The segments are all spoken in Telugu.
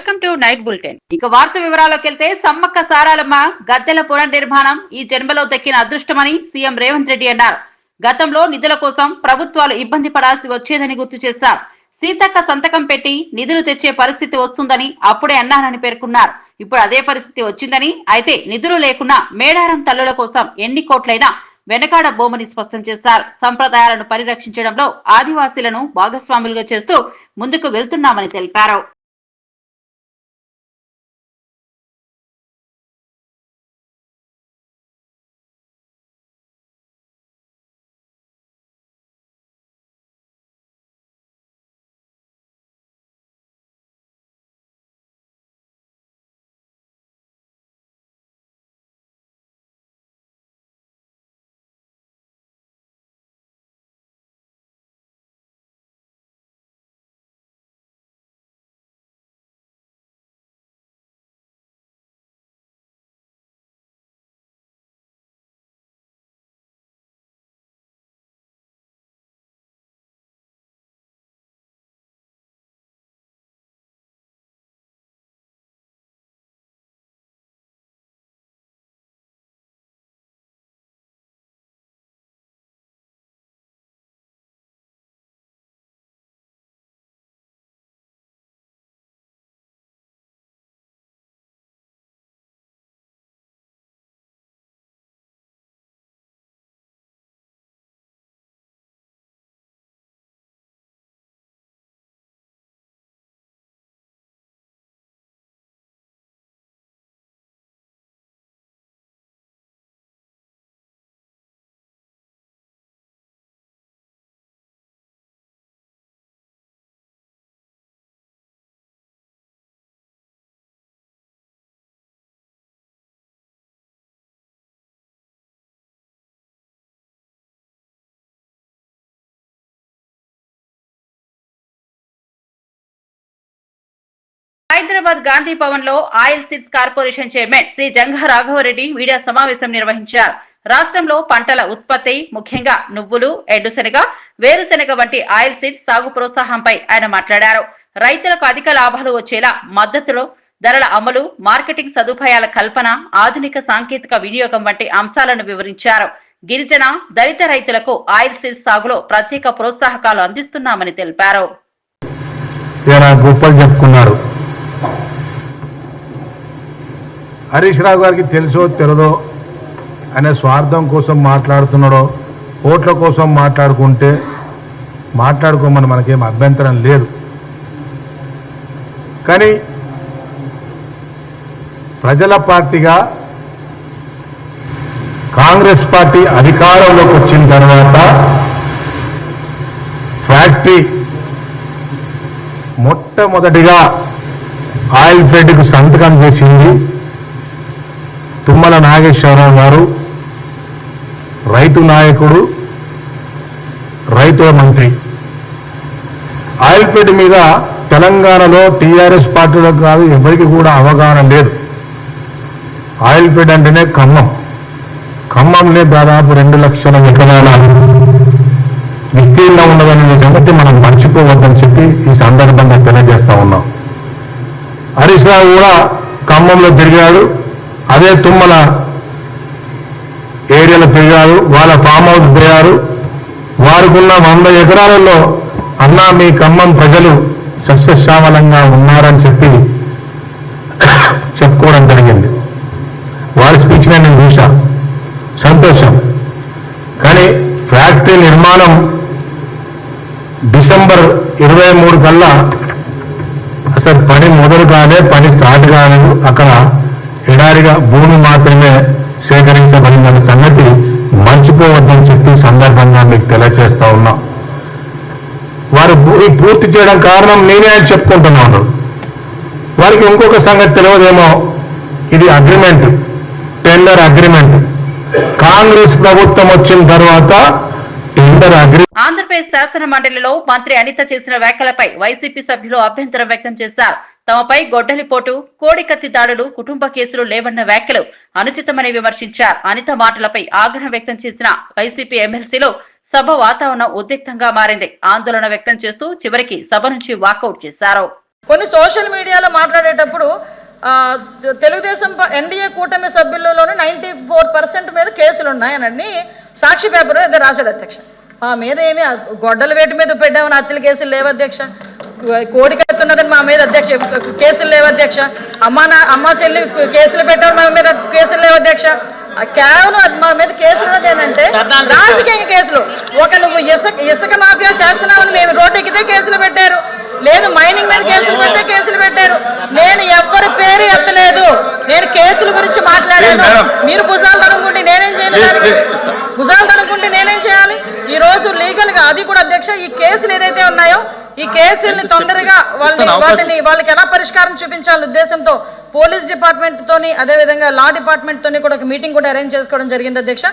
Welcome to night bulletin. ఇక వార్త వివరాల్లోకి వెళ్తే సమ్మక్క సారాలమ్మ గద్దెల పునర్నిర్మాణం ఈ జన్మలో దక్కిన అదృష్టమని సీఎం రేవంత్ రెడ్డి అన్నారు. గతంలో నిధుల కోసం ప్రభుత్వాలు ఇబ్బంది పడాల్సి వచ్చేదని గుర్తు చేశారు. సీతక్క సంతకం పెట్టి నిధులు తెచ్చే పరిస్థితి వస్తుందని అప్పుడే అన్నారని పేర్కొన్నారు. ఇప్పుడు అదే పరిస్థితి వచ్చిందని, అయితే నిధులు లేకున్నా మేడారం తల్లుల కోసం ఎన్ని కోట్లైనా వెనకాడ బోమని స్పష్టం చేశారు. సంప్రదాయాలను పరిరక్షించడంలో ఆదివాసీలను భాగస్వాములుగా చేస్తూ ముందుకు వెళ్తున్నామని తెలిపారు. హైదరాబాద్ గాంధీ భవన్ లో oil seeds corporation chairman Shri Janga Raghava Reddy media సమావేశం నిర్వహించారు. రాష్ట్రంలో పంటల ఉత్పత్తి, ముఖ్యంగా నువ్వులు, ఎండుశెనగ, వేరుశెనగ వంటి ఆయిల్ సీడ్స్ సాగు ప్రోత్సాహంపై ఆయన మాట్లాడారు. రైతులకు అధిక లాభాలు వచ్చేలా మద్దతులో ధరల అమలు, మార్కెటింగ్ సదుపాయాల కల్పన, ఆధునిక సాంకేతిక వినియోగం వంటి అంశాలను వివరించారు. గిరిజన, దళిత రైతులకు ఆయిల్ సీడ్స్ సాగులో ప్రత్యేక ప్రోత్సాహకాలు అందిస్తున్నామని తెలిపారు. హరీష్ రావు గారికి తెలుసో తెలియదో అనే స్వార్థం కోసం మాట్లాడుతున్నాడో, ఓట్ల కోసం మాట్లాడుకోమని మనకేం అభ్యంతరం లేదు. కానీ ప్రజల పార్టీగా కాంగ్రెస్ పార్టీ అధికారంలోకి వచ్చిన తర్వాత ఫ్యాక్టరీ మొట్టమొదటిగా ఆయిల్ ఫెడ్కు సంతకం చేసింది తుమ్మల నాగేశ్వరరావు గారు, రైతు నాయకుడు, రైతుల మంత్రి. ఆయిల్ ఫెడ్ మీద తెలంగాణలో టీఆర్ఎస్ పార్టీలో కాదు ఎవరికి కూడా అవగాహన లేదు. ఆయిల్ ఫెడ్ అంటేనే ఖమ్మంలో దాదాపు 2 లక్షల ఎకరాల విస్తీర్ణం ఉన్నదనే సంగతి మనం మర్చిపోవద్దని చెప్పి ఈ సందర్భంగా తెలియజేస్తా ఉన్నాం. హరీష్ రావు కూడా ఖమ్మంలో తిరిగాడు, అదే తుమ్మల ఏరియాలో తిరిగారు, వాళ్ళ ఫామ్ హౌస్ పోయారు. వారికున్న 100 ఎకరాలలో అన్నా మీ ఖమ్మం ప్రజలు సస్యశ్యామలంగా ఉన్నారని చెప్పి చెప్పుకోవడం జరిగింది. వారి స్పీచ్ నేను చూసా, సంతోషం. కానీ ఫ్యాక్టరీ నిర్మాణం డిసెంబర్ 23 కల్లా అసలు పని మొదలు కాలే, పని స్టార్ట్ కాలేదు. అక్కడ ఎడారిగా భూమి మాత్రమే సేకరించబడిందన్న సంగతి మర్చిపోవద్దని చెప్పి సందర్భంగా మీకు తెలియజేస్తా ఉన్నాం. వారు పూర్తి చేయడం కారణం నేనే అని చెప్పుకుంటున్నాను. వారికి ఇంకొక సంగతి తెలియదేమో, ఇది అగ్రిమెంట్, టెండర్ అగ్రిమెంట్. కాంగ్రెస్ ప్రభుత్వం వచ్చిన తర్వాత టెండర్ అగ్రిమెంట్. ఆంధ్రప్రదేశ్ శాసన మండలిలో మంత్రి అనిత చేసిన వ్యాఖ్యలపై వైసీపీ సభ్యులు అభ్యంతరం వ్యక్తం చేశారు. తమపై గొడ్డలిపోటు, కోడికత్తి దాడులు, కుటుంబ కేసులు లేవన్న వ్యాఖ్యలు అనుచితమని విమర్శించారు. అనిత మాటలపై ఆగ్రహం వ్యక్తం చేసిన వైసీపీ ఎమ్మెల్సీలు సభ వాతావరణం ఉద్రిక్తంగా మారింది. ఆందోళన వ్యక్తం చేస్తూ చివరికి సభ నుంచి వాకౌట్ చేశారు. కొన్ని సోషల్ మీడియాలో మాట్లాడేటప్పుడు తెలుగుదేశం ఎన్డీఏ కూటమి సభ్యులలోనే 94% మీద కేసులు ఉన్నాయని సాక్షి పేపర్ ఏదో రాశాడు అధ్యక్ష. మా మీద ఏమి గొడ్డల వేటు మీద పెట్టామని హత్యల కేసులు లేవు అధ్యక్ష. కోడి కడుతున్నదని మా మీద అధ్యక్ష కేసులు లేవు అధ్యక్ష. అమ్మ చెల్లి కేసులు పెట్టామని మా మీద కేసులు లేవు అధ్యక్ష. కేవలం మా మీద కేసులు ఉన్నదేనంటే రాజకీయ కేసులు. నువ్వు ఇసుక మాఫియా చేస్తున్నామని మేము రోడ్డు ఎక్కితే కేసులు పెట్టారు, లేదు మైనింగ్ మీద కేసులు పెడితే కేసులు పెట్టారు. నేను ఎవరి పేరు ఎత్తలేదు, నేను కేసుల గురించి మాట్లాడాను. మీరు భుజాలు తడుముకుంటే నేనేం చేయాలి? భుజాలు తడుముకుంటే నేనేం చేయాలి? ఈ రోజు లీగల్ గా అది కూడా అధ్యక్ష ఈ కేసులు ఏదైతే ఉన్నాయో ఈ కేసుల్ని తొందరగా వాళ్ళకి ఎలా పరిష్కారం చూపించాలనే ఉద్దేశంతో పోలీస్ డిపార్ట్మెంట్ తోని అదేవిధంగా లా డిపార్ట్మెంట్ తోని కూడా ఒక మీటింగ్ కూడా అరేంజ్ చేసుకోవడం జరిగింది అధ్యక్ష.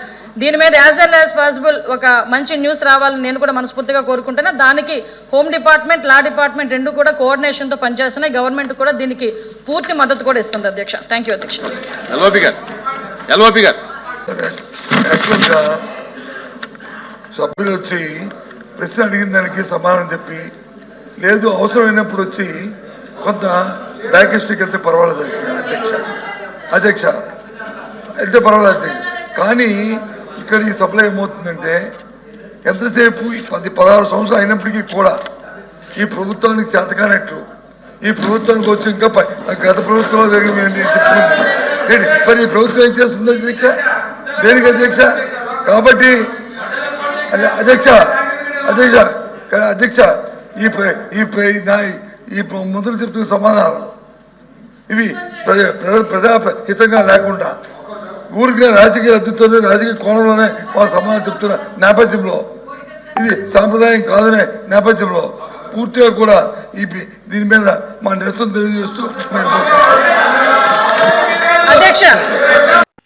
దీని మీద యాజ్ వెల్ యాజ్ పాసిబుల్ ఒక మంచి న్యూస్ రావాలని నేను కూడా మనస్ఫూర్తిగా కోరుకుంటున్నా. దానికి హోమ్ డిపార్ట్మెంట్ లా డిపార్ట్మెంట్ రెండు కూడా కోఆర్డినేషన్ తో పనిచేస్తున్నాయి. గవర్నమెంట్ కూడా దీనికి పూర్తి మద్దతు కూడా ఇస్తుంది అధ్యక్ష. థ్యాంక్ యూ అధ్యక్ష. సభ్యులు వచ్చి ప్రశ్న అడిగిన దానికి సమాధానం చెప్పి లేదు అవసరమైనప్పుడు వచ్చి కొంత బ్యాకిస్ట్కి వెళ్తే పర్వాలేదు అధ్యక్ష వెళ్తే పర్వాలేదు అధ్యక్ష. కానీ ఇక్కడ ఈ సభలో ఏమవుతుందంటే ఎంతసేపు 10-16 సంవత్సరాలు అయినప్పటికీ కూడా ఈ ప్రభుత్వానికి చేతకానట్లు ఈ ప్రభుత్వానికి వచ్చి ఇంకా గత ప్రభుత్వంలో జరిగింది చెప్తుంది. మరి ఈ ప్రభుత్వం ఏం చేస్తుంది అధ్యక్ష? దేనికి అధ్యక్ష? కాబట్టి అధ్యక్ష ఈ మొదలు చెప్తున్న సమాధానాలు ఇవి ప్రజాహితంగా లేకుండా ఊరికే రాజకీయ అద్దుతోనే రాజకీయ కోణంలోనే వాళ్ళ సమాధానం చెప్తున్న నేపథ్యంలో ఇది సాంప్రదాయం కాదనే నేపథ్యంలో పూర్తిగా కూడా దీని మీద మా నిరసన తెలియజేస్తూ అధ్యక్ష.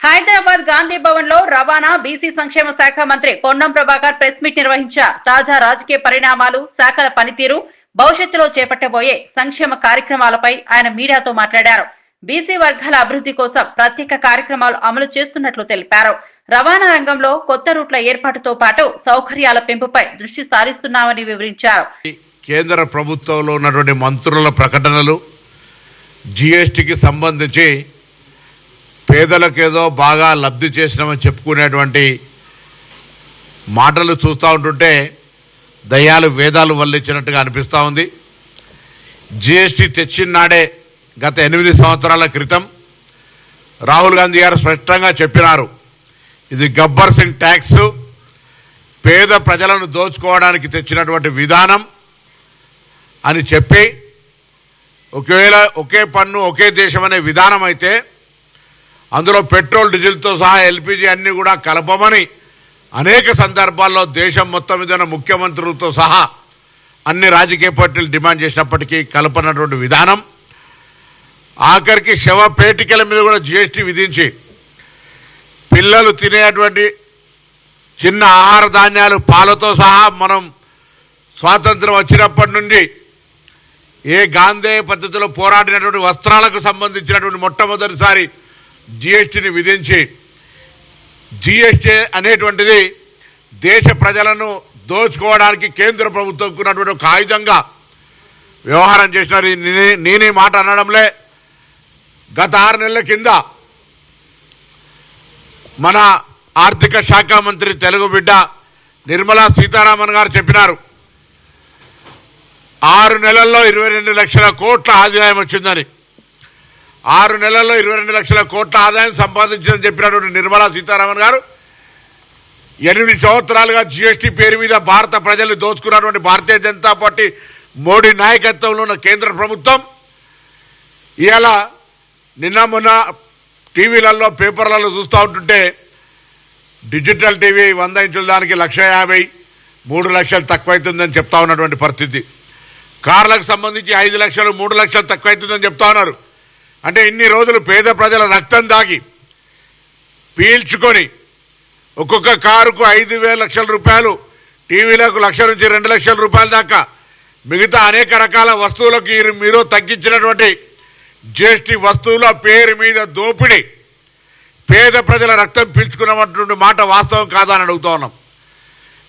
హైదరాబాద్ గాంధీ భవన్ లో రవాణా బీసీ సంక్షేమ శాఖ మంత్రి పొన్నం ప్రభాకర్ ప్రెస్ మీట్ నిర్వహించారు. తాజా రాజకీయ పరిణామాలు, శాఖల పనితీరు, భవిష్యత్తులో చేపట్టబోయే సంక్షేమ కార్యక్రమాలపై ఆయన మీడియాతో మాట్లాడారు. బీసీ వర్గాల అభివృద్ధి కోసం ప్రత్యేక కార్యక్రమాలు అమలు చేస్తున్నట్లు తెలిపారు. రవాణా రంగంలో కొత్త రూట్ల ఏర్పాటుతో పాటు సౌకర్యాల పెంపుపై దృష్టి సారిస్తున్నామని వివరించారు. కేంద్ర ప్రభుత్వంలో ఉన్నటువంటి మంత్రుల ప్రకటనలు, జీఎస్టీకి సంబంధించి పేదలకేదో బాగా లబ్ధి చేసినామని చెప్పుకునేటువంటి మాటలు చూస్తూ ఉంటుంటే దయ్యాలు వేదాలు వల్లించినట్టుగా అనిపిస్తూ ఉంది. జీఎస్టీ తెచ్చిన నాడే గత 8 సంవత్సరాల క్రితం రాహుల్ గాంధీ గారు స్పష్టంగా చెప్పినారు, ఇది గబ్బర్ సింగ్ ట్యాక్స్, పేద ప్రజలను దోచుకోవడానికి తెచ్చినటువంటి విధానం అని చెప్పి, ఒకవేళ ఒకే పన్ను ఒకే దేశం అనే విధానం అయితే అందులో పెట్రోల్, డీజిల్తో సహా ఎల్పిజి అన్ని కూడా కలపమని అనేక సందర్భాల్లో దేశం మొత్తం మీద ముఖ్యమంత్రులతో సహా అన్ని రాజకీయ పార్టీలు డిమాండ్ చేసినప్పటికీ కలపనటువంటి విధానం, ఆఖరికి శవపేటికల మీద కూడా జీఎస్టీ విధించి పిల్లలు తినేటువంటి చిన్న ఆహార ధాన్యాలు పాలతో సహా మనం స్వాతంత్రం వచ్చినప్పటి నుండి ఏ గాంధేయ పద్ధతిలో పోరాడినటువంటి వస్త్రాలకు సంబంధించినటువంటి మొట్టమొదటిసారి జీఎస్టీని విధించి, జీఎస్టీ అనేటువంటిది దేశ ప్రజలను దోచుకోవడానికి కేంద్ర ప్రభుత్వం ఉన్నటువంటి ఒక ఆయుధంగా వ్యవహారం చేసినారు. నేనే మాట అనడంలే. గత 6 నెలల కింద మన ఆర్థిక శాఖ మంత్రి తెలుగు బిడ్డ నిర్మలా సీతారామన్ గారు చెప్పినారు, 6 నెలల్లో 22 లక్షల కోట్ల ఆదాయం వచ్చిందని. 6 నెలల్లో 22 లక్షల కోట్ల ఆదాయం సంపాదించిందని చెప్పినటువంటి నిర్మలా సీతారామన్ గారు 8 సంవత్సరాలుగా జీఎస్టీ పేరు మీద భారత ప్రజలు దోచుకున్నటువంటి భారతీయ జనతా పార్టీ మోడీ నాయకత్వంలో ఉన్న కేంద్ర ప్రభుత్వం ఇవాళ నిన్న మొన్న టీవీలలో పేపర్లలో చూస్తూ ఉంటుంటే డిజిటల్ టీవీ 100 ఇంచుల దానికి 1,50,000, 3 లక్షలు తక్కువైతుందని చెప్తా ఉన్నటువంటి పరిస్థితి. కార్లకు సంబంధించి 5 లక్షలు, 3 లక్షలు తక్కువైతుందని చెప్తా ఉన్నారు. అంటే ఇన్ని రోజులు పేద ప్రజల రక్తం దాగి పీల్చుకొని ఒక్కొక్క కారుకు 5,000 లక్షల రూపాయలు, టీవీలకు 1,00,000 నుంచి 2 లక్షల రూపాయల దాకా, మిగతా అనేక రకాల వస్తువులకు మీరు తగ్గించినటువంటి జీఎస్టీ వస్తువుల పేరు మీద దోపిడీ, పేద ప్రజల రక్తం పీల్చుకున్నటువంటి మాట వాస్తవం కాదా అని అడుగుతా ఉన్నాం.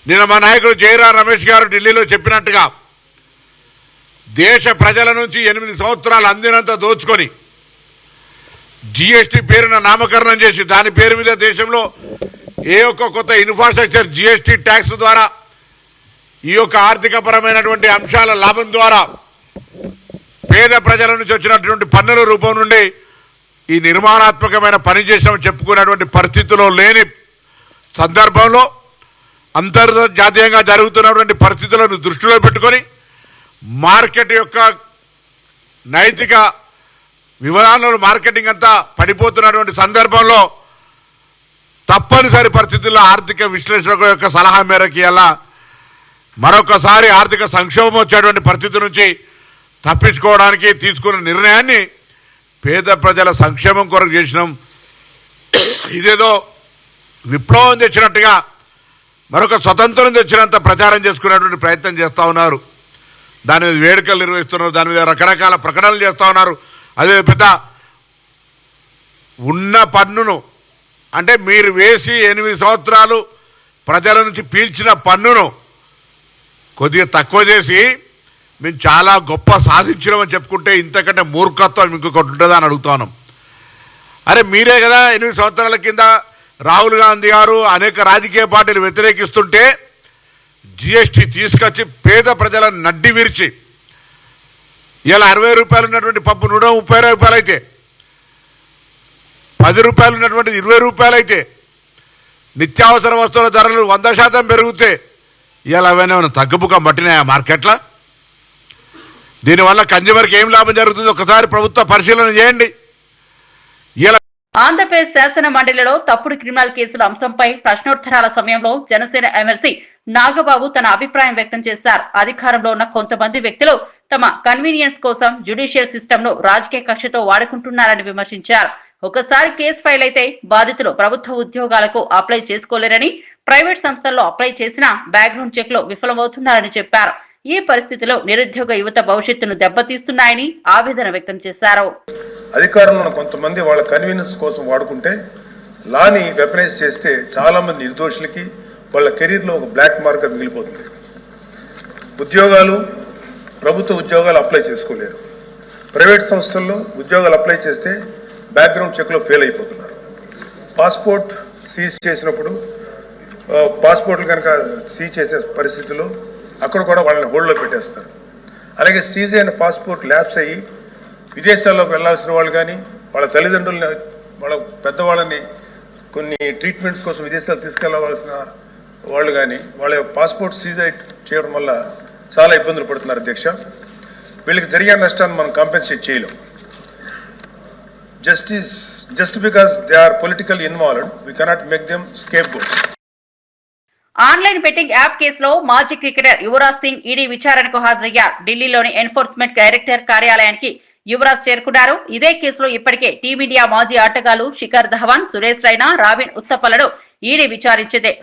నిన్న మా నాయకుడు జయరాం రమేష్ గారు ఢిల్లీలో చెప్పినట్టుగా దేశ ప్రజల నుంచి 8 సంవత్సరాలు అందినంత దోచుకొని జిఎస్టీ పేరున నామకరణం చేసి దాని పేరు మీద దేశంలో ఏ ఒక్క కొత్త ఇన్ఫ్రాస్ట్రక్చర్ జిఎస్టీ ట్యాక్స్ ద్వారా ఈ యొక్క ఆర్థిక పరమైనటువంటి అంశాల లాభం ద్వారా పేద ప్రజల నుంచి వచ్చినటువంటి పన్నుల రూపం నుండి ఈ నిర్మాణాత్మకమైన పని చేసామని చెప్పుకునేటువంటి పరిస్థితిలో లేని సందర్భంలో అంతర్జాతీయంగా జరుగుతున్నటువంటి పరిస్థితులను దృష్టిలో పెట్టుకొని మార్కెట్ యొక్క నైతిక విధానాలు మార్కెటింగ్ అంతా పడిపోతున్నటువంటి సందర్భంలో తప్పనిసరి పరిస్థితుల్లో ఆర్థిక విశ్లేషకుల యొక్క సలహా మేరకు ఇలా మరొకసారి ఆర్థిక సంక్షోభం వచ్చేటువంటి పరిస్థితి నుంచి తప్పించుకోవడానికి తీసుకున్న నిర్ణయాన్ని పేద ప్రజల సంక్షేమం కొరకు చేసినాం. ఇదేదో విప్లవం తెచ్చినట్టుగా మరొక స్వతంత్రం తెచ్చినంత ప్రచారం చేసుకునేటువంటి ప్రయత్నం చేస్తూ ఉన్నారు. దాని మీద వేడుకలు నిర్వహిస్తున్నారు, దాని మీద రకరకాల ప్రకటనలు చేస్తూ ఉన్నారు. అదే పెద్ద ఉన్న పన్నును అంటే మీరు వేసి 8 సంవత్సరాలు ప్రజల నుంచి పీల్చిన పన్నును కొద్దిగా తక్కువ చేసి మేము చాలా గొప్ప సాధించినామని చెప్పుకుంటే ఇంతకంటే మూర్ఖత్వం ఇంకొకటి ఉంటుందా అని అడుగుతాను. అరే మీరే కదా 8 సంవత్సరాల కింద రాహుల్ గాంధీ గారు అనేక రాజకీయ పార్టీలు వ్యతిరేకిస్తుంటే జిఎస్టీ తీసుకొచ్చి పేద ప్రజలను నడ్డి విరిచి ఇలా 60 రూపాయలు ఉన్నటువంటి పప్పు 130 రూపాయలు అయితే, 10 రూపాయలు ఉన్నటువంటి 20 రూపాయలు అయితే, నిత్యావసర వస్తువుల ధరలు 100% పెరిగితే ఇలా అవన్నీ తగ్గుముఖం పట్టినాయా మార్కెట్లో? దీనివల్ల కన్జ్యూమర్కి ఏం లాభం జరుగుతుంది ఒకసారి ప్రభుత్వ పరిశీలన చేయండి. ఇలా ఆంధ్రప్రదేశ్ శాసన మండలిలో తప్పుడు క్రిమినల్ కేసుల అంశంపై ప్రశ్నోత్తరాల సమయంలో జనసేన ఎమ్మెల్సీ నాగబాబు తన అభిప్రాయం వ్యక్తం చేశారు. అధికారంలో ఉన్న కొంతమంది వ్యక్తులు తమ కన్వీనియన్స్ కోసం జ్యుడిషియల్ సిస్టమ్ ను రాజకీయ కక్షతో వాడుకుంటున్నారని విమర్శించారు. ఒకసారి కేసు ఫైల్ అయితే బాధితులు ప్రభుత్వ ఉద్యోగాలకు అప్లై చేసుకోలేరని, ప్రైవేట్ సంస్థల్లో అప్లై చేసినా బ్యాక్గ్రౌండ్ చెక్ లో విఫలమవుతున్నారని చెప్పారు. ఈ పరిస్థితిలో నిరుద్యోగ యువత భవిష్యత్తును దెబ్బతీస్తున్నాయని ఆవేదన వ్యక్తం చేశారు. అధికారంలో ఉన్న కొంతమంది వాళ్ళ కన్వీనియన్స్ కోసం వాడుకుంటే లాని వెపనైజ్ చేస్తే చాలా మంది నిర్దోషులకి వాళ్ళ కెరీర్లో ఒక బ్లాక్ మార్క్ మిగిలిపోతుంది. ఉద్యోగాలు ప్రభుత్వ ఉద్యోగాలు అప్లై చేసుకోలేరు, ప్రైవేట్ సంస్థల్లో ఉద్యోగాలు అప్లై చేస్తే బ్యాక్గ్రౌండ్ చెక్లో ఫెయిల్ అయిపోతున్నారు. పాస్పోర్ట్ సీజ్ చేసినప్పుడు పాస్పోర్ట్లు కనుక సీజ్ చేసే పరిస్థితుల్లో అక్కడ కూడా వాళ్ళని హోల్డ్లో పెట్టేస్తారు. అలాగే సీజ్ అయిన పాస్పోర్ట్ ల్యాప్స్ అయ్యి విదేశాల్లోకి వెళ్లాల్సిన వాళ్ళు కానీ వాళ్ళ తల్లిదండ్రులని వాళ్ళ పెద్దవాళ్ళని కొన్ని ట్రీట్మెంట్స్ కోసం విదేశాలు తీసుకెళ్లవలసిన వాళ్ళు కానీ వాళ్ళ పాస్పోర్ట్ సీజ్ చేయడం వల్ల చాలా ఇబ్బందులు పడుతున్నారు. అధ్యక్ష, వీళ్ళకి జరిగే నష్టాన్ని మనం కాంపెన్సేట్ చేయలేం. Just because they are political involved we cannot make them scape goats. Online betting app కేసులో మాజీ క్రికెటర్ యువరాజ్ సింగ్ ఈడీ విచారణకు హాజరయ్యారు. ఢిల్లీలోని ఎన్ఫోర్స్మెంట్ డైరెక్టర్ కార్యాలయానికి యువరాజ్ చేరుకున్నారు. ఇదే కేసులో ఇప్పటికే టీమిండియా మాజీ ఆటగాళ్లు శిఖర్ ధవన్, సురేష్ రైనా, రాబిన్ ఉత్తప్పలను ఈడీ విచారించింది.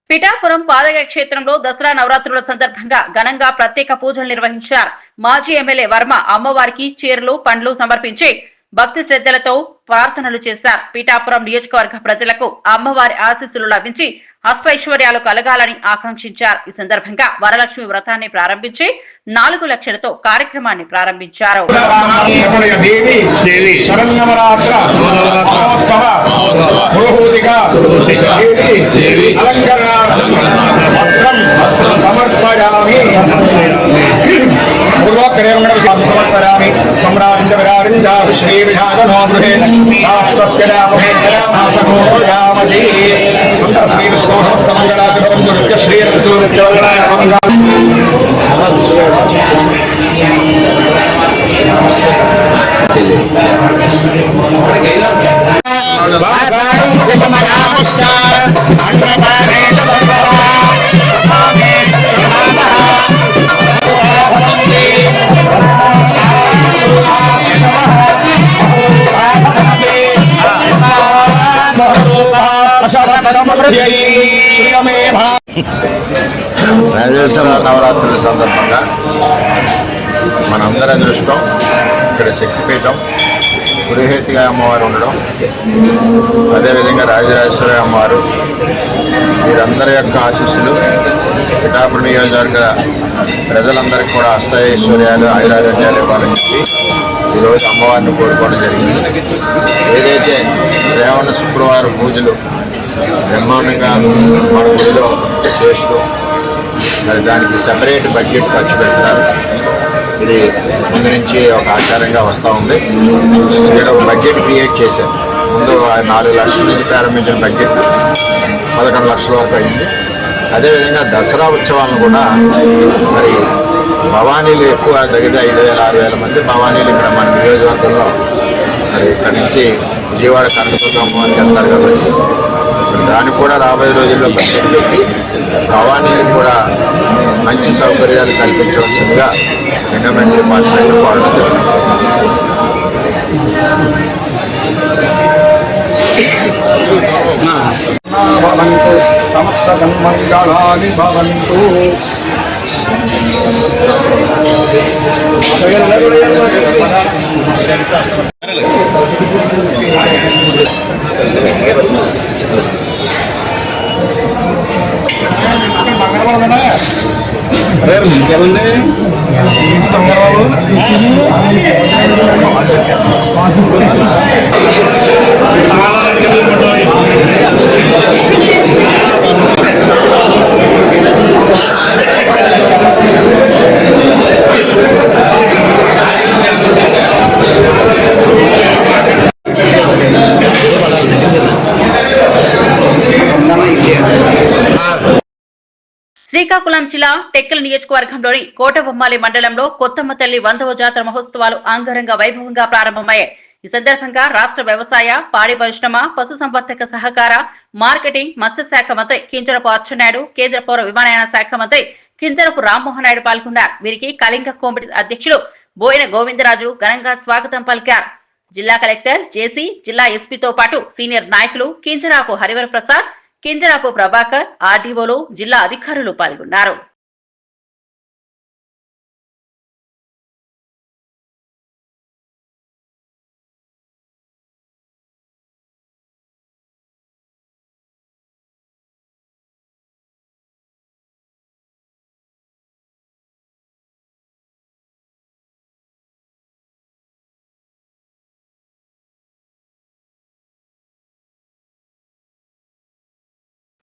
పిఠాపురం పాదగ క్షేత్రంలో దసరా నవరాత్రుల సందర్భంగా ఘనంగా ప్రత్యేక పూజలు నిర్వహించారు. మాజీ ఎమ్మెల్యే వర్మ అమ్మవారికి చీరలు, పండ్లు సమర్పించి భక్తి శ్రద్ధలతో ప్రార్థనలు చేశారు. పీఠాపురం నియోజకవర్గ ప్రజలకు అమ్మవారి ఆశీస్సులు లభించి అష్టైశ్వర్యాలు కలగాలని ఆకాంక్షించారు. ఈ సందర్భంగా వరలక్ష్మి వ్రతాన్ని ప్రారంభించి 4 లక్షలతో కార్యక్రమాన్ని ప్రారంభించారు. రాజేశ్వర నవరాత్రుల సందర్భంగా మనందరి అదృష్టం ఇక్కడ శక్తిపీఠం పురోహితిగా అమ్మవారు ఉండడం, అదేవిధంగా రాజరాజేశ్వరి అమ్మవారు వీరందరి యొక్క ఆశీస్సులు పిఠాపురం నియోజకవర్గ ప్రజలందరికీ కూడా అష్టైశ్వర్యాలు ఆయురారోగ్యాలు ఇవ్వాలని చెప్పి ఈరోజు అమ్మవారిని కోరుకోవడం జరిగింది. ఏదైతే శ్రావణ శుక్రవారం పూజలు బ్రహ్మాండంగా మన గుడిలో చేస్తూ మరి దానికి సెపరేట్ బడ్జెట్ ఖర్చు పెడతారు. ఇది ముందు నుంచి ఒక ఆచారంగా వస్తూ ఉంది. ఇక్కడ ఒక బడ్జెట్ క్రియేట్ చేశారు. ముందు 4 లక్షల నుంచి ప్రారంభించిన బడ్జెట్ 11 లక్షల వరకు అయింది. అదేవిధంగా దసరా ఉత్సవాలను కూడా మరి భవానీలు ఎక్కువ దగ్గర 5,000-6,000 మంది భవానీలు ఇక్కడ మన నియోజకవర్గంలో మరి ఇక్కడ నుంచి విజయవాడ కనకదుర్గ అమ్మవారికి వెళ్తారు కాబట్టి దానికి కూడా రాబోయే రోజుల్లో బడ్జెట్ పెట్టి భవానీలకు కూడా మంచి సౌకర్యాలు కల్పించవలసిందిగా ఎండోమెంట్ డిపార్ట్మెంట్ కోరడం జరుగుతుంది. సమస్త సన్మంగళాని భవంతు. శ్రీకాకుళం జిల్లా టెక్కలి నియోజకవర్గంలోని కోటబొమ్మాలి మండలంలో కొత్తమ్మ తల్లి 100వ జాతర మహోత్సవాలు అంగరంగ వైభవంగా ప్రారంభమయ్యాయి. ఈ సందర్భంగా రాష్ట్ర వ్యవసాయ, పాడి పరిశ్రమ, పశుసంవర్ధక సహకార, మార్కెటింగ్, మత్స్యశాఖ మంత్రి కింజరపు అచ్చెన్నాయుడు, కేంద్ర పౌర విమానయాన శాఖ మంత్రి కింజరపు రామ్మోహన్ నాయుడు పాల్గొన్నారు. వీరికి కళింగ కోమిటి అధ్యక్షులు బోయిన గోవిందరాజు ఘనంగా స్వాగతం పలికారు. జిల్లా కలెక్టర్ జేసీ, జిల్లా ఎస్పీతో పాటు సీనియర్ నాయకులు కింజరాపు హరివర ప్రసాద్, కింజరాపు ప్రభాకర్, ఆర్డీఓలు, జిల్లా అధికారులు పాల్గొన్నారు.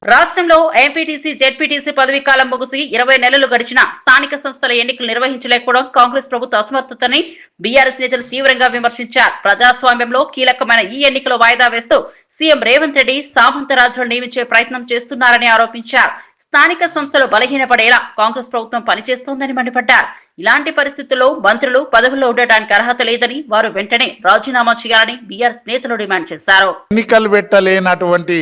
రాష్ట్రంలో ఎంపీటీసీ, జెడ్పీటీసీ పదవీ కాలం ముగిసి 20 నెలలు గడిచినా స్థానిక సంస్థల ఎన్నికలు నిర్వహించలేకపోవడం కాంగ్రెస్ ప్రభుత్వ అసమర్థతని బీఆర్ఎస్ నేతలు తీవ్రంగా విమర్శించారు. ప్రజాస్వామ్యంలో కీలకమైన ఈ ఎన్నికలు వాయిదా వేస్తూ సీఎం రేవంత్ రెడ్డి సామంతరాజులను నియమించే ప్రయత్నం చేస్తున్నారని ఆరోపించారు. స్థానిక సంస్థలు బలహీనపడేలా కాంగ్రెస్ ప్రభుత్వం పనిచేస్తోందని మండిపడ్డారు. ఇలాంటి పరిస్థితుల్లో మంత్రులు పదవుల్లో ఉండడానికి అర్హత లేదని, వారు వెంటనే రాజీనామా చేయాలని బీఆర్ఎస్ నేతలు డిమాండ్ చేశారు. ఎన్నికలు పెట్టలేనటువంటి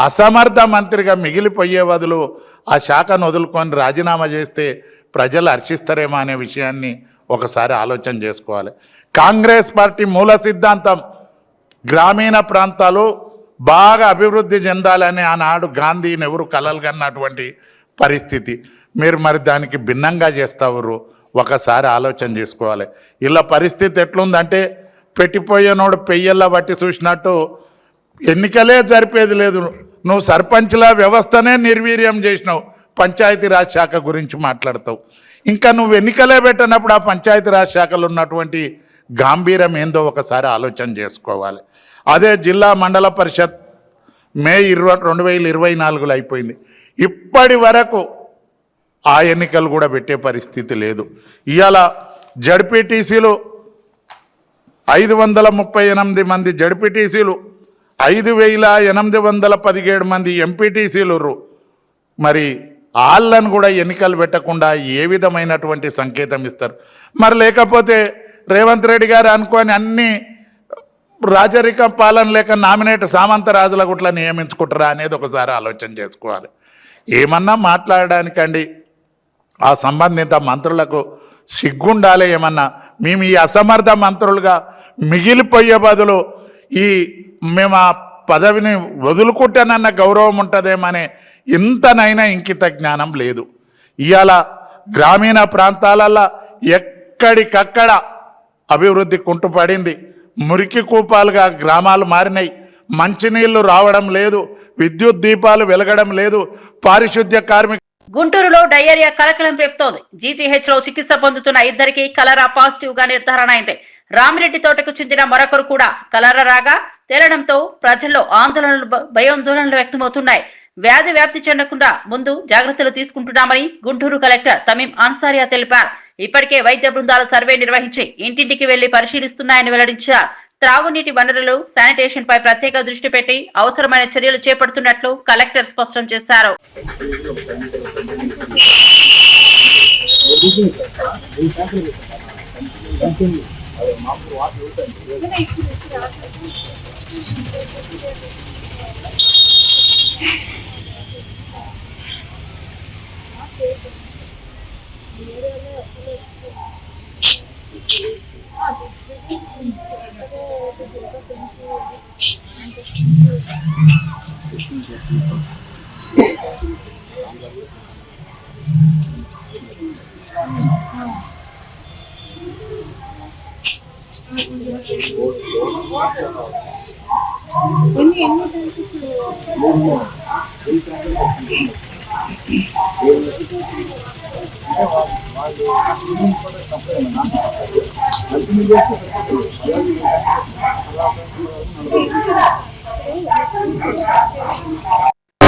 అసమర్థ మంత్రిగా మిగిలిపోయే బదులు ఆ శాఖను వదులుకొని రాజీనామా చేస్తే ప్రజలు హర్షిస్తారేమో అనే విషయాన్ని ఒకసారి ఆలోచన చేసుకోవాలి. కాంగ్రెస్ పార్టీ మూల సిద్ధాంతం గ్రామీణ ప్రాంతాలు బాగా అభివృద్ధి చెందాలని ఆనాడు గాంధీ నెహ్రూ కలలు కన్నటువంటి పరిస్థితి. మీరు మరి దానికి భిన్నంగా చేస్తావు, ఒకసారి ఆలోచన చేసుకోవాలి. ఇలా పరిస్థితి ఎట్లుందంటే పెట్టిపోయేనోడు పెయ్యల్లా బట్టి చూసినట్టు ఎన్నికలే జరిపేది లేదు. నువ్వు సర్పంచ్ల వ్యవస్థనే నిర్వీర్యం చేసినావు. పంచాయతీరాజ్ శాఖ గురించి మాట్లాడతావు. ఇంకా నువ్వు ఎన్నికలే పెట్టినప్పుడు ఆ పంచాయతీరాజ్ శాఖలో ఉన్నటువంటి గాంభీర్యం ఏందో ఒకసారి ఆలోచన చేసుకోవాలి. అదే జిల్లా మండల పరిషత్ మే 2024లో అయిపోయింది. ఇప్పటి వరకు ఆ ఎన్నికలు కూడా పెట్టే పరిస్థితి లేదు. ఇవాళ జడ్పీటీసీలు 538 మంది జడ్పీటీసీలు, 5817 మంది ఎంపీటీసీలు. మరి వాళ్ళను కూడా ఎన్నికలు పెట్టకుండా ఏ విధమైనటువంటి సంకేతం ఇస్తారు? మరి లేకపోతే రేవంత్ రెడ్డి గారు అనుకొని అన్ని రాజరిక పాలన లేక నామినేట్ సామంతరాజుల గుట్ల నియమించుకుంటారా అనేది ఒకసారి ఆలోచన చేసుకోవాలి. ఏమన్నా మాట్లాడడానికండి ఆ సంబంధిత మంత్రులకు సిగ్గుండాలి. ఏమన్నా మేము ఈ అసమర్థ మంత్రులుగా మిగిలిపోయే బదులు మేము ఆ పదవిని వదులుకుంటానన్న గౌరవం ఉంటుందేమనే ఇంతనైనా ఇంకిత జ్ఞానం లేదు. ఇవాళ గ్రామీణ ప్రాంతాలలో ఎక్కడికక్కడ అభివృద్ధి కుంటుపడింది. మురికి కూపాలుగా గ్రామాలు మారినాయి. మంచినీళ్లు రావడం లేదు, విద్యుత్ దీపాలు వెలగడం లేదు, పారిశుద్ధ్య కార్మిక. గుంటూరులో డయేరియా కలకలం రేపుతోంది. జీజీహెచ్ లో చికిత్స పొందుతున్న ఇద్దరికి కలరా పాజిటివ్ గా నిర్ధారణ అయింది. రామిరెడ్డి తోటకు చెందిన మరొకరు కూడా కలరా రాగా తేలడంతో ప్రజల్లో భయాందోళనలు వ్యక్తమవుతున్నాయి. వ్యాధి వ్యాప్తి చెందకుండా ముందు జాగ్రత్తలు తీసుకుంటున్నామని గుంటూరు కలెక్టర్ తమీం అన్సారియా తెలిపారు. ఇప్పటికే వైద్య బృందాలు సర్వే నిర్వహించి ఇంటింటికి వెళ్లి పరిశీలిస్తున్నాయని వెల్లడించారు. త్రాగునీటి వనరులు, శానిటేషన్ పై ప్రత్యేక దృష్టి పెట్టి అవసరమైన చర్యలు చేపడుతున్నట్లు కలెక్టర్ స్పష్టం చేశారు.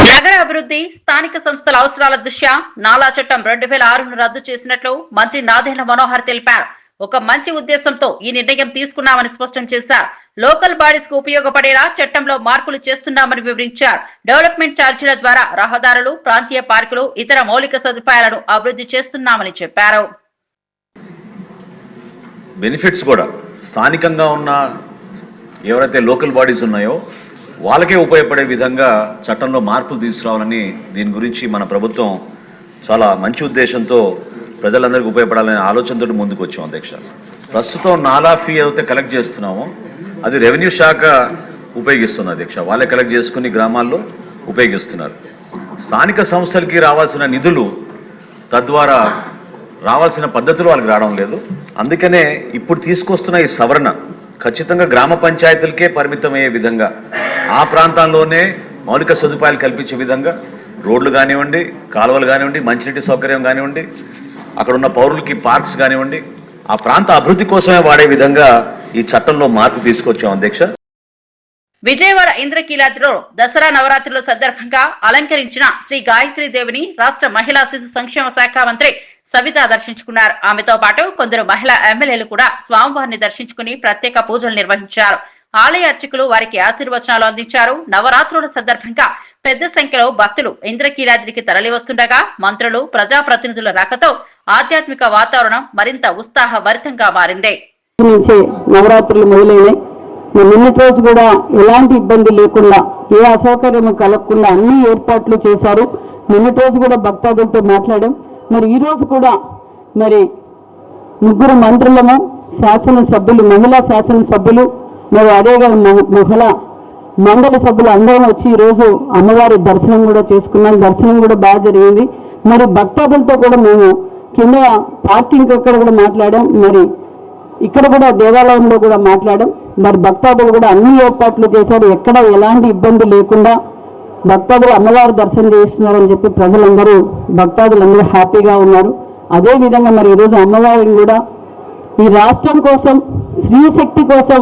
నగర అభివృద్ధి, స్థానిక సంస్థల అవసరాల దృష్ట్యా నాలా చట్టం 2006ను రద్దు చేసినట్లు మంత్రి నాదెండ్ల మనోహర్ తెలిపారు. ఒక మంచి ఉద్దేశంతో ఈ నిర్ణయం తీసుకున్నామని స్పష్టం చేశారు. లోకల్ బాడీస్ కు ఉపయోగపడేలా చట్టంలో మార్పులు చేస్తున్నామని వివరించారు. డెవలప్మెంట్ ఛార్జీల ద్వారా రహదారులు, ప్రాంతీయ పార్కులు, ఇతర మౌలిక సదుపాయాలను అభివృద్ధి చేస్తున్నామని చెప్పారు. బెనిఫిట్స్ కూడా స్థానికంగా ఉన్న ఎవరైతే లోకల్ బాడీస్ ఉన్నాయో వాళ్ళకే ఉపయోగపడే విధంగా చట్టంలో మార్పులు తీసుకురావాలని దీని గురించి మన ప్రభుత్వం చాలా మంచి ఉద్దేశంతో ప్రజలందరికీ ఉపయోగపడాలనే ఆలోచనతో ముందుకు వచ్చాం అధ్యక్ష. ప్రస్తుతం నాలా ఫీ ఏదైతే కలెక్ట్ చేస్తున్నామో అది రెవెన్యూ శాఖ ఉపయోగిస్తుంది అధ్యక్ష. వాళ్ళే కలెక్ట్ చేసుకుని గ్రామాల్లో ఉపయోగిస్తున్నారు. స్థానిక సంస్థలకి రావాల్సిన నిధులు తద్వారా రావాల్సిన పద్ధతులు వాళ్ళకి రావడం లేదు. అందుకనే ఇప్పుడు తీసుకొస్తున్న ఈ సవరణ ఖచ్చితంగా గ్రామ పంచాయతీలకే పరిమితమయ్యే విధంగా, ఆ ప్రాంతాల్లోనే మౌలిక సదుపాయాలు కల్పించే విధంగా రోడ్లు కానివ్వండి, కాలువలు కానివ్వండి, మంచినీటి సౌకర్యం కానివ్వండి, అక్కడ ఉన్న పౌరులకి పార్క్స్ కానివ్వండి, ఆ ప్రాంత అభివృద్ధి కోసమే వాడే విధంగా ఈ చట్టంలో మార్పు తీసుకొచ్చాం అధ్యక్ష. విజయవాడ ఇంద్రకీలాద్రిలో దసరా నవరాత్రుల సందర్భంగా అలంకరించిన శ్రీ గాయత్రీ దేవిని రాష్ట్ర మహిళా శిశు సంక్షేమ శాఖ మంత్రి సవిత దర్శించుకున్నారు. ఆమెతో పాటు కొందరు మహిళా ఎమ్మెల్యేలు కూడా స్వామివారిని దర్శించుకుని ప్రత్యేక పూజలు నిర్వహించారు. ఆలయ అర్చకులు వారికి ఆశీర్వచనాలు అందించారు. నవరాత్రుల సందర్భంగా పెద్ద సంఖ్యలో భక్తులు ఇంద్రకీలాద్రికి తరలివస్తుండగా మంత్రులు, ప్రజాప్రతినిధుల రాకతో ఆధ్యాత్మిక వాతావరణం మరింత ఉత్సాహభరితంగా మారింది. నవరాత్రులు మొదలైనాయి. నిన్నటి రోజు కూడా ఎలాంటి ఇబ్బంది లేకుండా, ఏ అసౌకర్యం కలగకుండా అన్ని ఏర్పాట్లు చేశారు. నిన్నటి రోజు కూడా భక్తాదులతో మాట్లాడాం. మరి ఈ రోజు కూడా మరి 3 మంత్రులము, శాసనసభ్యులు, మహిళా శాసనసభ్యులు, మరి అదేగా మహిళా మండలి సభ్యులు అందరం వచ్చి ఈరోజు అమ్మవారి దర్శనం కూడా చేసుకున్నాం. దర్శనం కూడా బాగా జరిగింది. మరి భక్తాదులతో కూడా మేము కింద పార్కింగ్ అక్కడ కూడా మాట్లాడాం. మరి ఇక్కడ కూడా దేవాలయంలో కూడా మాట్లాడాం. మరి భక్తాదులు కూడా అన్ని ఏర్పాట్లు చేశారు, ఎక్కడ ఎలాంటి ఇబ్బంది లేకుండా భక్తాదులు అమ్మవారు దర్శనం చేస్తున్నారని చెప్పి ప్రజలందరూ భక్తాదులందరూ హ్యాపీగా ఉన్నారు. అదేవిధంగా మరి ఈరోజు అమ్మవారిని కూడా ఈ రాష్ట్రం కోసం, స్త్రీ శక్తి కోసం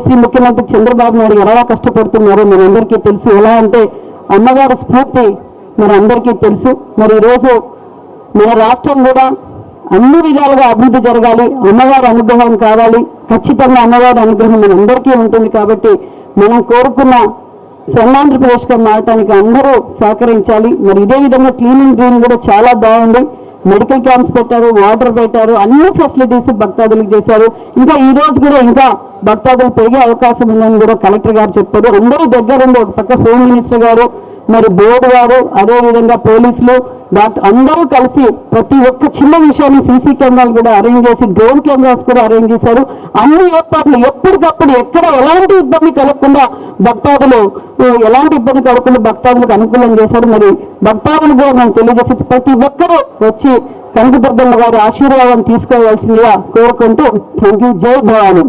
శ్రీ ముఖ్యమంత్రి చంద్రబాబు నాయుడు ఎలా కష్టపడుతున్నారో మనందరికీ తెలుసు. ఎలా అంటే అమ్మవారి స్ఫూర్తి మరి అందరికీ తెలుసు. మరి ఈరోజు మన రాష్ట్రం కూడా అన్ని విధాలుగా అభివృద్ధి జరగాలి, అమ్మవారి అనుగ్రహం కావాలి. ఖచ్చితంగా అమ్మవారి అనుగ్రహం మనందరికీ ఉంటుంది. కాబట్టి మనం కోరుకున్న స్వర్ణాంధ్రప్రదేశ్గా మారటానికి అందరూ సహకరించాలి. మరి ఇదే విధంగా క్లీన్ అండ్ గ్రీన్ కూడా చాలా బాగుంది. మెడికల్ క్యాంప్స్ పెట్టారు, వాటర్ పెట్టారు, అన్ని ఫెసిలిటీస్ భక్తాదులకు చేశారు. ఇంకా ఈ రోజు కూడా ఇంకా భక్తాదులు పెరిగే అవకాశం ఉందని కూడా కలెక్టర్ గారు చెప్పారు. అందరూ దగ్గరుండి, ఒక పక్క హోమ్ మినిస్టర్ గారు, మరి బోర్డు వారు, అదేవిధంగా పోలీసులు, డాక్టర్ అందరూ కలిసి ప్రతి ఒక్క చిన్న విషయాన్ని సీసీ కెమెరాలు కూడా అరేంజ్ చేసి, డ్రోన్ కెమెరాస్ కూడా అరేంజ్ చేశారు. అన్ని ఏర్పాట్లు ఎప్పటికప్పుడు ఎక్కడ ఎలాంటి ఇబ్బంది కలగకుండా భక్తాదులు ఎలాంటి ఇబ్బంది కలగకుండా భక్తాదులకు అనుకూలం చేశారు. మరి భక్తాదులు కూడా మనం తెలియజేసి ప్రతి ఒక్కరూ వచ్చి కనకదుర్గమ్మ గారి ఆశీర్వాదం తీసుకోవాల్సిందిగా కోరుకుంటూ థ్యాంక్ యూ. జై భవాని.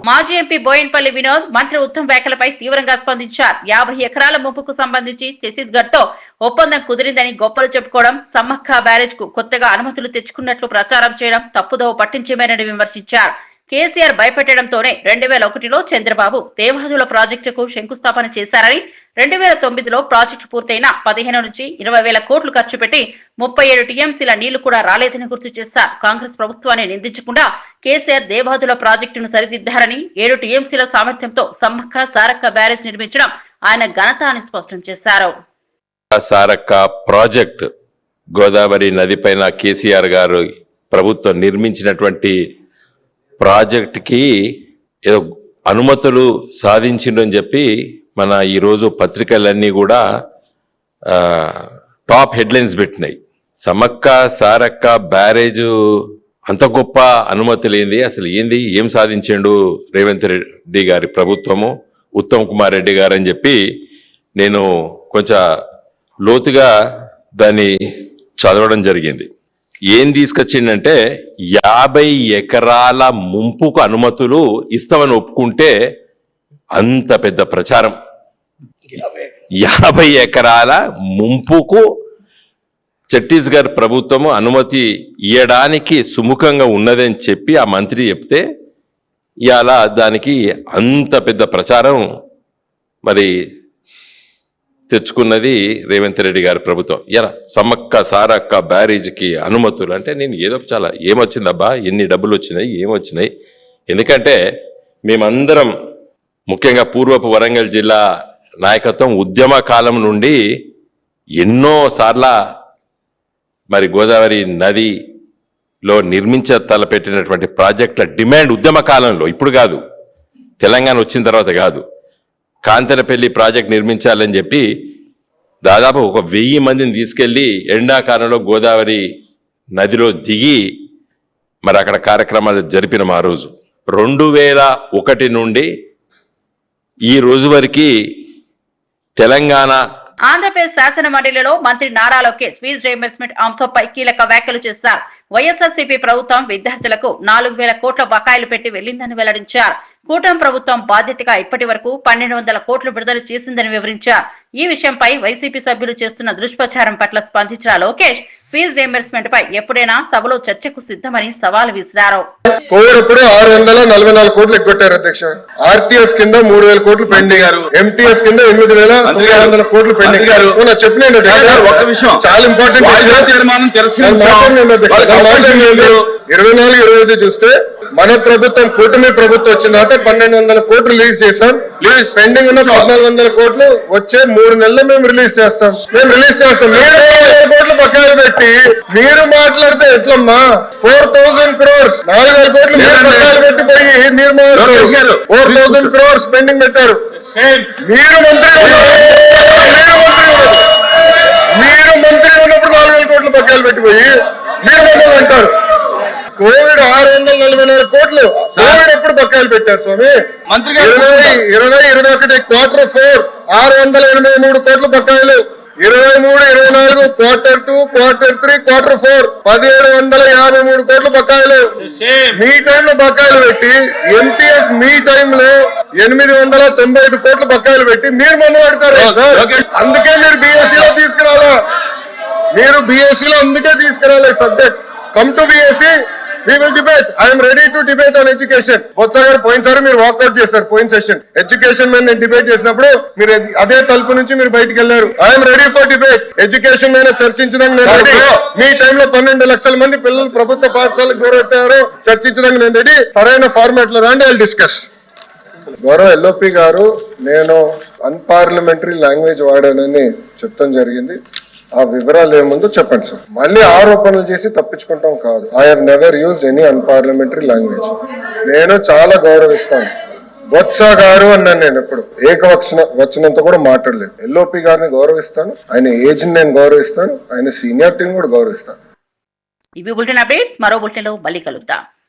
మాజీ ఎంపీ బోయిన్పల్లి వినోద్ మంత్రి ఉత్తమ్ వ్యాఖ్యలపై తీవ్రంగా స్పందించారు. 50 ఎకరాల ముంపుకు సంబంధించి ఛత్తీస్గఢ్ తో ఒప్పందం కుదిరిందని గొప్పలు చెప్పుకోవడం, సమ్మక్క బ్యారేజ్ కు కొత్తగా అనుమతులు తెచ్చుకున్నట్లు ప్రచారం చేయడం తప్పుదోవ పట్టించమేనని విమర్శించారు. కేసీఆర్ భయపెట్టడంతోనే 2001లో చంద్రబాబు దేవాదుల ప్రాజెక్టుకు శంకుస్థాపన చేశారని, 2009లో ప్రాజెక్టు పూర్తయిన 15 నుంచి 20 వేల కోట్లు ఖర్చు పెట్టి 37 టీఎంసీల నీళ్లు కూడా రాలేదని గుర్తు చేశారు. కాంగ్రెస్ ప్రభుత్వాన్ని నిందించకుండా కేసీఆర్ దేవాదుల ప్రాజెక్టును సరిదిద్దారని, 7 టీఎంసీల సామర్థ్యంతో సమ్మక్క సారక్క బ్యారేజ్ నిర్మించడం ఆయన ఘనత అని స్పష్టం చేశారు. సారక్క ప్రాజెక్ట్ గోదావరి నదిపైన కేసీఆర్ గారు ప్రభుత్వం నిర్మించినటువంటి ప్రాజెక్టుకి ఏదో అనుమతులు సాధించిందని చెప్పి మన ఈరోజు పత్రికలన్నీ కూడా టాప్ హెడ్లైన్స్ పెట్టినాయి. సమ్మక్క సారక్క బ్యారేజ్ అంత గొప్ప అనుమతులు ఏంది, అసలు ఏంది, ఏం సాధించిండు రేవంత్ రెడ్డి గారి ప్రభుత్వము, ఉత్తమ్ కుమార్ రెడ్డి గారు అని చెప్పి నేను కొంచెం లోతుగా దాన్ని చదవడం జరిగింది. ఏం తీసుకొచ్చిందంటే 50 ఎకరాల ముంపుకు అనుమతులు ఇస్తామని ఒప్పుకుంటే అంత పెద్ద ప్రచారం. 50 ఎకరాల ముంపుకు ఛత్తీస్గఢ్ ప్రభుత్వము అనుమతి ఇవ్వడానికి సుముఖంగా ఉన్నదని చెప్పి ఆ మంత్రి చెప్తే ఇవాళ దానికి అంత పెద్ద ప్రచారం మరి తెచ్చుకున్నది రేవంత్ రెడ్డి గారి ప్రభుత్వం. ఇలా సమ్మక్క సారక్క బ్యారేజ్కి అనుమతులు అంటే నేను ఏదో చాలా ఏమొచ్చిందబ్బా, ఎన్ని డబ్బులు వచ్చినాయి, ఏమొచ్చినాయి. ఎందుకంటే మేమందరం ముఖ్యంగా పూర్వపు వరంగల్ జిల్లా నాయకత్వం ఉద్యమ కాలం నుండి ఎన్నో సార్ల మరి గోదావరి నదిలో తలపెట్టినటువంటి ప్రాజెక్టుల డిమాండ్ ఉద్యమ కాలంలో, ఇప్పుడు కాదు, తెలంగాణ వచ్చిన తర్వాత కాదు, కాంతెనపల్లి ప్రాజెక్ట్ నిర్మించాలని చెప్పి దాదాపు 1000 మందిని తీసుకెళ్లి ఎండాకాలంలో గోదావరి నదిలో దిగి మరి అక్కడ కార్యక్రమాలు జరిపిన ఆ రోజు 2001 నుండి ఈ రోజు వరకు తెలంగాణ ఆంధ్రప్రదేశ్ శాసన మండలిలో మంత్రి నారా లోకేష్ ఫీజు రీయింబర్స్మెంట్ అంశంపై కీలక వ్యాఖ్యలు చేశారు. వైఎస్ఆర్సీపీ ప్రభుత్వం విద్యార్థులకు 4000 కోట్ల బకాయిలు పెట్టి వెళ్లిందని వెల్లడించారు. కూటమి ప్రభుత్వం బాధ్యతగా ఇప్పటి వరకు 1200 కోట్లు విడుదల చేసిందని వివరించారు. ఈ విషయంపై వైసీపీ సభ్యులు చేస్తున్న దుష్ప్రచారం పట్ల స్పందించిన లోకేష్ ఫీజు రీయింబర్స్మెంట్ పై ఎప్పుడైనా సభలో చర్చకు సిద్ధమని సవాల్ విసిరారు. కోవిడ్ అప్పుడు 644 కోట్లు ఎగ్గొట్టారు అధ్యక్ష. ఆర్టీఎఫ్ కింద 3000 కోట్లు పెండింగ్, ఎంటీఎఫ్ కింద 8900 కోట్లు పెండింగ్. చెప్పిన ఒక విషయం చాలా ఇంపార్టెంట్, 24-25 చూస్తే మన ప్రభుత్వం కూటమి ప్రభుత్వం వచ్చిన తర్వాత 1200 కోట్లు రిలీజ్ చేశాం. పెండింగ్ ఉన్న 1400 కోట్లు వచ్చే 3 నెలలు మేము రిలీజ్ చేస్తాం. మీరు 4000 కోట్లు బకాయిలు పెట్టి మీరు మాట్లాడితే ఎట్లమ్మా? 4000 crores 4000 కోట్లు బకాయిలు పెట్టిపోయి మీరు 4000 crores పెండింగ్ పెట్టారు. మీరు మంత్రి ఉన్నప్పుడు 4000 కోట్లు బకాయిలు పెట్టిపోయి మీరు మమ్మల్ని అంటారు. కోవిడ్ 644 కోట్లు కోవిడ్ ఎప్పుడు బకాయిలు పెట్టారు స్వామి? 2021 Q4 683 కోట్ల బకాయిలు 23, 24 Q2, Q3, Q4 1753 కోట్లు బకాయిలు మీ టైంలో బకాయిలు పెట్టి ఎంపీఎస్ మీ టైంలో 895 కోట్లు బకాయిలు పెట్టి మీరు మొదలుపెడతారు సార్. అందుకే మీరు బీఎస్సీలో తీసుకురాలా, మీరు బీఎస్సీలో అందుకే తీసుకురాలే subject. Come to BSc, we will debate. I am ready to debate on education. Botsa గారు పోయినసారి మీరు వాకౌట్ చేశారు పోయిన సెషన్. ఎడ్యుకేషన్ మీద నేను డిబేట్ చేసినప్పుడు మీరు అదే తలుపు నుంచి మీరు బయటకు వెళ్లారు. I'm ready for debate. Education మీద చర్చించడానికి నేను రెడీ. మీ టైంలో 12 లక్షల మంది పిల్లలు ప్రభుత్వ పాఠశాలకు దూరట్టారు, చర్చించడానికి నేను రెడీ. సరైన ఫార్మాట్ లో రండి, ఐ డిస్కస్. గౌరవ ఎల్ఓపి గారు, నేను అన్పార్లమెంటరీ లాంగ్వేజ్ వాడానని చెప్తాం జరిగింది. ఆ వివరాలు ఏముందో చెప్పండి సార్. మళ్ళీ ఆరోపణలు చేసి తప్పించుకుంటాం కాదు. I have never used any unparliamentary language. నేను చాలా గౌరవిస్తాను. బొత్స గారు అన్నాను, నేను ఎప్పుడు వచనంతో కూడా మాట్లాడలేదు. ఎల్ఓపి గారిని గౌరవిస్తాను, ఆయన ఏజ్ ని నేను గౌరవిస్తాను, ఆయన సీనియారిటీని కూడా గౌరవిస్తాను. ఇవి బులెటిన్ అప్డేట్స్. మరో బులెటిన్ లో మళ్ళీ కలుద్దాం.